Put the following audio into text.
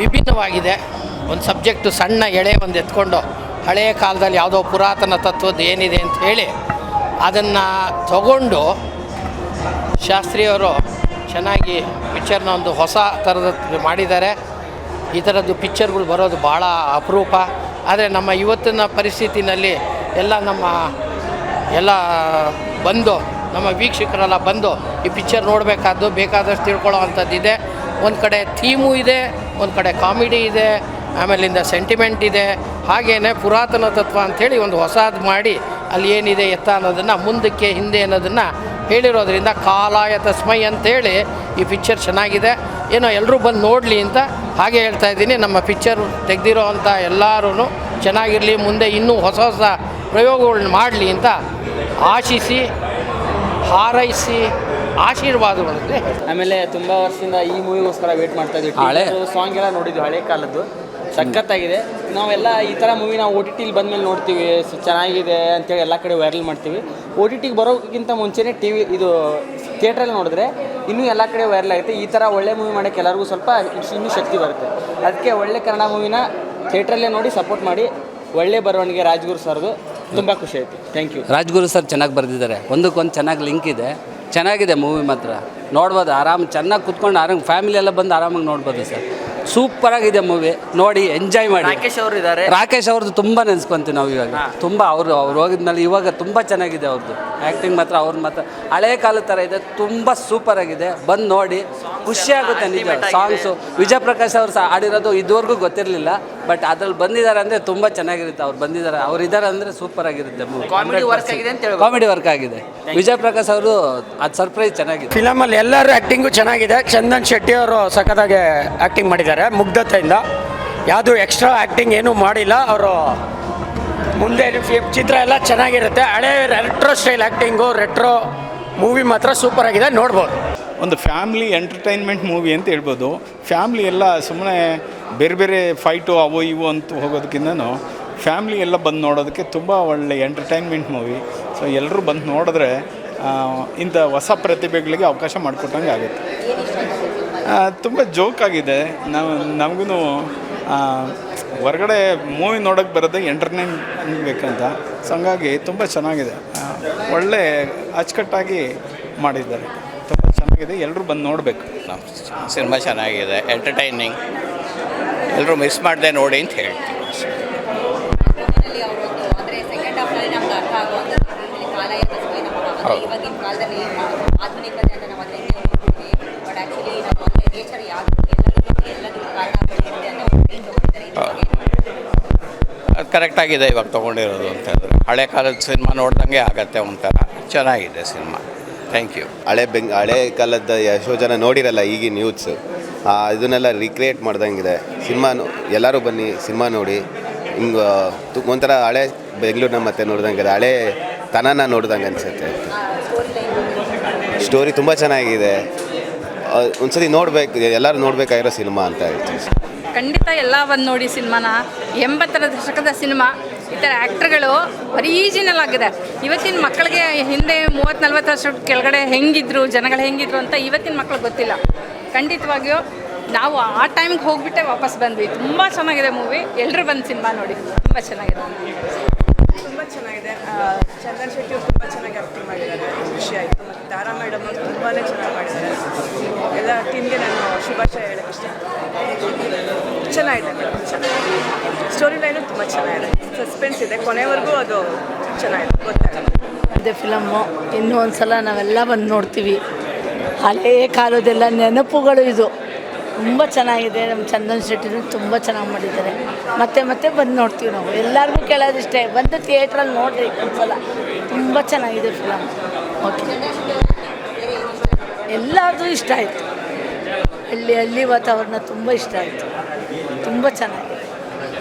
ವಿಭಿನ್ನವಾಗಿದೆ. ಒಂದು ಸಬ್ಜೆಕ್ಟು ಸಣ್ಣ ಎಳೆ ಒಂದು ಎತ್ಕೊಂಡು ಹಳೆಯ ಕಾಲದಲ್ಲಿ ಯಾವುದೋ ಪುರಾತನ ತತ್ವದ್ದು ಏನಿದೆ ಅಂತ ಹೇಳಿ ಅದನ್ನು ತಗೊಂಡು ಶಾಸ್ತ್ರಿಯವರು ಚೆನ್ನಾಗಿ ಪಿಕ್ಚರ್ನ ಒಂದು ಹೊಸ ಥರದ ಮಾಡಿದ್ದಾರೆ. ಈ ಥರದ್ದು ಪಿಕ್ಚರ್ಗಳು ಬರೋದು ಭಾಳ ಅಪರೂಪ. ಆದರೆ ನಮ್ಮ ಇವತ್ತಿನ ಪರಿಸ್ಥಿತಿನಲ್ಲಿ ಎಲ್ಲ ಬಂದು ನಮ್ಮ ವೀಕ್ಷಕರೆಲ್ಲ ಬಂದು ಈ ಪಿಕ್ಚರ್ ನೋಡಬೇಕಾದ್ದು ಬೇಕಾದಷ್ಟು ತಿಳ್ಕೊಳ್ಳೋ ಅಂಥದ್ದಿದೆ. ಒಂದು ಕಡೆ ಥೀಮು ಇದೆ, ಒಂದು ಕಡೆ ಕಾಮಿಡಿ ಇದೆ, ಆಮೇಲಿಂದ ಸೆಂಟಿಮೆಂಟ್ ಇದೆ. ಹಾಗೆಯೇ ಪುರಾತನ ತತ್ವ ಅಂಥೇಳಿ ಒಂದು ಹೊಸದು ಮಾಡಿ ಅಲ್ಲಿ ಏನಿದೆ ಎತ್ತ ಅನ್ನೋದನ್ನು ಮುಂದಕ್ಕೆ ಹಿಂದೆ ಅನ್ನೋದನ್ನು ಹೇಳಿರೋದ್ರಿಂದ ಕಾಲಾಯ ತಸ್ಮೈ ಅಂಥೇಳಿ ಈ ಪಿಕ್ಚರ್ ಚೆನ್ನಾಗಿದೆ. ಏನೋ ಎಲ್ಲರೂ ಬಂದು ನೋಡಲಿ ಅಂತ ಹಾಗೆ ಹೇಳ್ತಾ ಇದ್ದೀನಿ. ನಮ್ಮ ಪಿಕ್ಚರ್ ತೆಗೆದಿರೋ ಅಂಥ ಎಲ್ಲರೂ ಚೆನ್ನಾಗಿರಲಿ, ಮುಂದೆ ಇನ್ನೂ ಹೊಸ ಹೊಸ ಪ್ರಯೋಗಗಳನ್ನ ಮಾಡಲಿ ಅಂತ ಆಶಿಸಿ ಹಾರೈಸಿ ಆಶೀರ್ವಾದಗಳಿದೆ. ಆಮೇಲೆ ತುಂಬ ವರ್ಷದಿಂದ ಈ ಮೂವಿಗೋಸ್ಕರ ವೇಟ್ ಮಾಡ್ತಾ ಇದ್ವಿ. ಹಳೆ ಸಾಂಗ್ ಎಲ್ಲ ನೋಡಿದ್ವಿ, ಹಳೆ ಕಾಲದ್ದು ಸಖತ್ತಾಗಿದೆ. ನಾವೆಲ್ಲ ಈ ಥರ ಮೂವಿ ನಾವು OTT ಬಂದಮೇಲೆ ನೋಡ್ತೀವಿ, ಚೆನ್ನಾಗಿದೆ ಅಂತೇಳಿ ಎಲ್ಲ ಕಡೆ ವೈರಲ್ ಮಾಡ್ತೀವಿ. OTT ಬರೋಕ್ಕಿಂತ ಮುಂಚೆನೇ ಇದು ಥಿಯೇಟ್ರಲ್ಲಿ ನೋಡಿದ್ರೆ ಇನ್ನೂ ಎಲ್ಲ ಕಡೆ ವೈರಲ್ ಆಗುತ್ತೆ. ಈ ಥರ ಒಳ್ಳೆ ಮೂವಿ ಮಾಡೋಕ್ಕೆ ಎಲ್ಲರಿಗೂ ಸ್ವಲ್ಪ ಇನ್ನೂ ಶಕ್ತಿ ಬರುತ್ತೆ. ಅದಕ್ಕೆ ಒಳ್ಳೆ ಕನ್ನಡ ಮೂವಿನ ಥಿಯೇಟ್ರಲ್ಲೇ ನೋಡಿ ಸಪೋರ್ಟ್ ಮಾಡಿ. ಒಳ್ಳೆ ಬರವಣಿಗೆ ರಾಜ್ಗುರು ಸರ್ದು ತುಂಬ ಖುಷಿ ಆಯಿತು. Thank you. ರಾಜ್ಗುರು ಸರ್ ಚೆನ್ನಾಗಿ ಬರೆದಿದ್ದಾರೆ, ಒಂದಕ್ಕೊಂದು ಚೆನ್ನಾಗಿ ಲಿಂಕ್ ಇದೆ. ಚೆನ್ನಾಗಿದೆ ಮೂವಿ ಮಾತ್ರ, ನೋಡ್ಬೋದು ಆರಾಮ್, ಚೆನ್ನಾಗಿ ಕುತ್ಕೊಂಡು ಆರಾಮ್ ಫ್ಯಾಮಿಲಿ ಎಲ್ಲ ಬಂದು ಆರಾಮಾಗಿ ನೋಡ್ಬೋದು ಸರ್. ಸೂಪರಾಗಿದೆ ಮೂವಿ, ನೋಡಿ ಎಂಜಾಯ್ ಮಾಡಿ. ರಾಕೇಶ್ ಅವರು ಇದ್ದಾರೆ, ರಾಕೇಶ್ ಅವ್ರದ್ದು ತುಂಬ ನೆನೆಸ್ಕೊಂತೀವಿ ನಾವು ಇವಾಗ. ತುಂಬ ಅವ್ರು ಹೋಗಿದ್ಮೇಲೆ ಇವಾಗ ತುಂಬ ಚೆನ್ನಾಗಿದೆ ಅವ್ರದ್ದು ಆ್ಯಕ್ಟಿಂಗ್ ಮಾತ್ರ. ಅವ್ರ ಮಾತ್ರ ಹಳೇ ಕಾಲದ ಥರ ಇದೆ, ತುಂಬ ಸೂಪರಾಗಿದೆ. ಬಂದು ನೋಡಿ ಖುಷಿ ಆಗುತ್ತೆ ನಿಜ. ಸಾಂಗ್ಸು ವಿಜಯ್ ಪ್ರಕಾಶ್ ಅವ್ರು ಆಡಿರೋದು ಇದುವರೆಗೂ ಗೊತ್ತಿರಲಿಲ್ಲ, ಬಟ್ ಅದ್ರಲ್ಲಿ ಬಂದಿದ್ದಾರೆ ಅಂದರೆ ತುಂಬ ಚೆನ್ನಾಗಿರುತ್ತೆ. ಅವ್ರು ಬಂದಿದ್ದಾರೆ, ಅವ್ರು ಇದ್ದಾರೆ ಅಂದರೆ ಸೂಪರಾಗಿರುತ್ತೆ ಮೂವಿ. ಕಾಮಿಡಿ ವರ್ಕ್ ಆಗಿದೆ. ವಿಜಯ್ ಪ್ರಕಾಶ್ ಅವರು ಅದು ಸರ್ಪ್ರೈಸ್ ಚೆನ್ನಾಗಿದೆ. ಫಿಲಮಲ್ಲಿ ಎಲ್ಲರೂ ಆ್ಯಕ್ಟಿಂಗು ಚೆನ್ನಾಗಿದೆ. ಚಂದನ್ ಶೆಟ್ಟಿ ಅವರು ಸಖತ್ತಾಗಿ ಆ್ಯಕ್ಟಿಂಗ್ ಮಾಡಿದ್ದಾರೆ ಮುಗ್ಧತೆಯಿಂದ. ಯಾವುದು ಎಕ್ಸ್ಟ್ರಾ ಆ್ಯಕ್ಟಿಂಗ್ ಏನೂ ಮಾಡಿಲ್ಲ ಅವರು. ಮುಂದೆ ಚಿತ್ರ ಎಲ್ಲ ಚೆನ್ನಾಗಿರುತ್ತೆ. ಹಳೆ retro style acting, retro movie ಮಾತ್ರ ಸೂಪರ್ ಆಗಿದೆ, ನೋಡ್ಬೋದು. ಒಂದು ಫ್ಯಾಮ್ಲಿ ಎಂಟರ್ಟೈನ್ಮೆಂಟ್ ಮೂವಿ ಅಂತ ಹೇಳ್ಬೋದು. ಫ್ಯಾಮ್ಲಿ ಎಲ್ಲ ಸುಮ್ಮನೆ ಬೇರೆ ಬೇರೆ ಫೈಟು ಅವು ಇವು ಅಂತ ಹೋಗೋದಕ್ಕಿಂತನೂ ಫ್ಯಾಮ್ಲಿ ಎಲ್ಲ ಬಂದು ನೋಡೋದಕ್ಕೆ ತುಂಬ ಒಳ್ಳೆ ಎಂಟರ್ಟೈನ್ಮೆಂಟ್ ಮೂವಿ. ಸೊ ಎಲ್ಲರೂ ಬಂದು ನೋಡಿದ್ರೆ ಇಂಥ ಹೊಸ ಪ್ರತಿಭೆಗಳಿಗೆ ಅವಕಾಶ ಮಾಡಿಕೊಟ್ಟಂಗೆ ಆಗುತ್ತೆ. ತುಂಬ ಜೋಕಾಗಿದೆ. ನಮಗೂ ಹೊರಗಡೆ ಮೂವಿ ನೋಡೋಕ್ಕೆ ಬರೋದು ಎಂಟರ್ಟೈನ್ ಬೇಕಂತ. ಸೊ ಹಂಗಾಗಿ ತುಂಬ ಚೆನ್ನಾಗಿದೆ, ಒಳ್ಳೆ ಅಚ್ಚುಕಟ್ಟಾಗಿ ಮಾಡಿದ್ದಾರೆ, ತುಂಬ ಚೆನ್ನಾಗಿದೆ. ಎಲ್ಲರೂ ಬಂದು ನೋಡಬೇಕು. ಸಿನಿಮಾ ಚೆನ್ನಾಗಿದೆ, ಎಂಟರ್ಟೈನಿಂಗ್, ಎಲ್ಲರೂ ಮಿಸ್ ಮಾಡದೆ ನೋಡಿ ಅಂತ ಹೇಳ್ತೀವಿ. ಅದು ಕರೆಕ್ಟಾಗಿದೆ ಇವಾಗ ತೊಗೊಂಡಿರೋದು ಅಂತಂದರೆ. ಹಳೆ ಕಾಲದ ಸಿನಿಮಾ ನೋಡ್ದಂಗೆ ಆಗತ್ತೆ, ಒಂಥರ ಚೆನ್ನಾಗಿದೆ ಸಿನಿಮಾ. Thank you. ಹಳೆ ಕಾಲದ ಎಷ್ಟೋ ಜನ ನೋಡಿರಲ್ಲ ಈಗಿನ ಯೂತ್ಸು, ಇದನ್ನೆಲ್ಲ ರಿಕ್ರಿಯೇಟ್ ಮಾಡ್ದಂಗಿದೆ. ಸಿನಿಮಾ ಎಲ್ಲರೂ ಬನ್ನಿ ಸಿನಿಮಾ ನೋಡಿ. ಹಿಂಗೆ ಒಂಥರ ಹಳೆ ಬೆಂಗಳೂರನ್ನ ಮತ್ತೆ ನೋಡ್ದಂಗಿದೆ, ಹಳೆ ತನನ ನೋಡ್ದಂಗೆ ಅನಿಸುತ್ತೆ. ಸ್ಟೋರಿ ತುಂಬ ಚೆನ್ನಾಗಿದೆ, ಒಂದ್ಸತಿ ನೋಡಬೇಕು, ಎಲ್ಲರೂ ನೋಡಬೇಕಾಗಿರೋ ಸಿನಿಮಾ ಅಂತ ಹೇಳ್ತೀವಿ. ಖಂಡಿತ ಎಲ್ಲ ಬಂದು ನೋಡಿ ಸಿನಿಮಾನ. 80ರ ದಶಕದ ಸಿನಿಮಾ. ಈ ಥರ ಆ್ಯಕ್ಟ್ರುಗಳು ಒರಿಜಿನಲ್ ಆಗಿದೆ. ಇವತ್ತಿನ ಮಕ್ಕಳಿಗೆ ಹಿಂದೆ 30-40 ವರ್ಷ ಕೆಳಗಡೆ ಹೆಂಗಿದ್ರು, ಜನಗಳು ಹೆಂಗಿದ್ರು ಅಂತ ಇವತ್ತಿನ ಮಕ್ಳಿಗೆ ಗೊತ್ತಿಲ್ಲ. ಖಂಡಿತವಾಗಿಯೂ ನಾವು ಆ ಟೈಮ್ಗೆ ಹೋಗಿಬಿಟ್ಟೆ ವಾಪಸ್ ಬಂದ್ವಿ. ತುಂಬ ಚೆನ್ನಾಗಿದೆ ಮೂವಿ, ಎಲ್ಲರೂ ಬಂದು ಸಿನಿಮಾ ನೋಡಿ, ತುಂಬ ಚೆನ್ನಾಗಿದೆ. ತುಂಬ ಚೆನ್ನಾಗಿದೆ. ಚಂದನ್ ಶೆಟ್ಟಿ ಅವರು ತುಂಬ ಚೆನ್ನಾಗಿ ಆ್ಯಕ್ಟಿಂಗ್ ಮಾಡಿದ್ದಾರೆ, ಖುಷಿ ಆಯಿತು. ಮತ್ತು ತಾರಾ ಮೇಡಮ್ ಅವರು ತುಂಬಾ ಚೆನ್ನಾಗಿ ಮಾಡಿದ್ದಾರೆ. ಎಲ್ಲ ಟೀಮ್ಗೆ ನಾನು ಶುಭಾಶಯ ಹೇಳೋಕ್ಕೆ ಇಷ್ಟ. ಚೆನ್ನಾಗಿದೆ, ಸ್ಟೋರಿ ಲೈನು ತುಂಬ ಚೆನ್ನಾಗಿದೆ, ಸಸ್ಪೆನ್ಸ್ ಇದೆ, ಕೊನೆವರೆಗೂ ಅದು ಚೆನ್ನಾಗಿದೆ, ಗೊತ್ತಾಗುತ್ತೆ. ಅದೇ ಫಿಲಮ್ಮು ಇನ್ನೂ ಒಂದು ಸಲ ನಾವೆಲ್ಲ ಬಂದು ನೋಡ್ತೀವಿ. ಹಳೇ ಕಾಲದೆಲ್ಲ ನೆನಪುಗಳು ಇದು. ತುಂಬ ಚೆನ್ನಾಗಿದೆ. ನಮ್ಮ ಚಂದನ್ ಶೆಟ್ಟಿನೂ ತುಂಬ ಚೆನ್ನಾಗಿ ಮಾಡಿದ್ದಾರೆ. ಮತ್ತೆ ಮತ್ತೆ ಬಂದು ನೋಡ್ತೀವಿ ನಾವು. ಎಲ್ಲರಿಗೂ ಕೇಳೋದಿಷ್ಟೇ, ಬಂದು ಥಿಯೇಟ್ರಲ್ಲಿ ನೋಡಿರಿ ಒಂದ್ಸಲ, ತುಂಬ ಚೆನ್ನಾಗಿದೆ ಫಿಲಮ್. ಓಕೆ, ಎಲ್ಲರದು ಇಷ್ಟ ಆಯಿತು. ಹಳ್ಳಿ ವಾತಾವರಣ ತುಂಬ ಇಷ್ಟ ಆಯಿತು, ತುಂಬ ಚೆನ್ನಾಗಿದೆ.